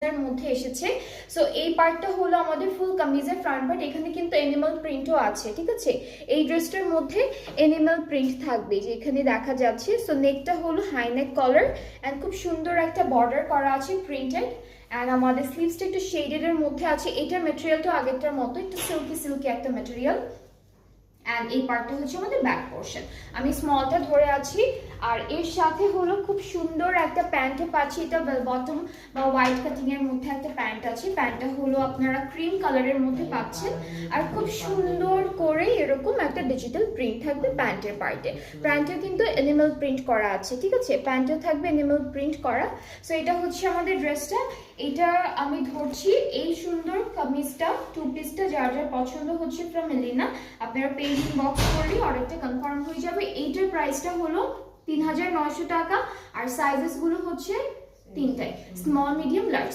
এর মধ্যে এসেছে। সো এই পার্টটা হলো আমাদের ফুল কামিজের ফ্রন্ট পার্ট, এখানে কিন্তু এনিমাল প্রিন্টও আছে, ঠিক আছে। এই ড্রেসটার মধ্যে এনিমাল প্রিন্ট থাকবে, যে এখানে দেখা যাচ্ছে। সো নেকটা হলো হাই নেক কলার অ্যান্ড খুব সুন্দর একটা বর্ডার করা আছে প্রিন্টেড। অ্যান্ড আমাদের স্লিভসটা একটু শেডের মধ্যে আছে। এটার মেটেরিয়ালটা আগেরটার মতো একটু সিল্কি সিল্কি একটা মেটেরিয়াল। অ্যান্ড এই পার্টটা হচ্ছে আমাদের ব্যাক পোর্শন। আমি স্মলটা ধরে আছি। আর এর সাথে হলো খুব সুন্দর একটা প্যান্টও পাচ্ছি, এটা বেল বটম বা হোয়াইট কাটিং এর মধ্যে একটা প্যান্ট আছে। প্যান্টটা হলো আপনারা ক্রিম কালারের মধ্যে পাচ্ছেন। আর খুব সুন্দর করে এরকম একটা ডিজিটাল প্রিন্ট থাকবে প্যান্টের পার্টে। প্যান্টেও কিন্তু এনিমেল প্রিন্ট করা আছে, ঠিক আছে, প্যান্টেও থাকবে এনিমেল প্রিন্ট করা। সো এটা হচ্ছে আমাদের ড্রেসটা। এটা আমি ধরছি এই সুন্দর কামিজটা, টু পিসটা যার যার পছন্দ হচ্ছে ফ্রম এলিনা, আপনারা পেজ ইনবক্স করলে অর্ডারটা কনফার্ম হয়ে যাবে। এইটার প্রাইসটা হলো 3900 টাকা। আর সাইজেস গুলো হচ্ছে তিনটাই, স্মল মিডিয়াম লার্জ।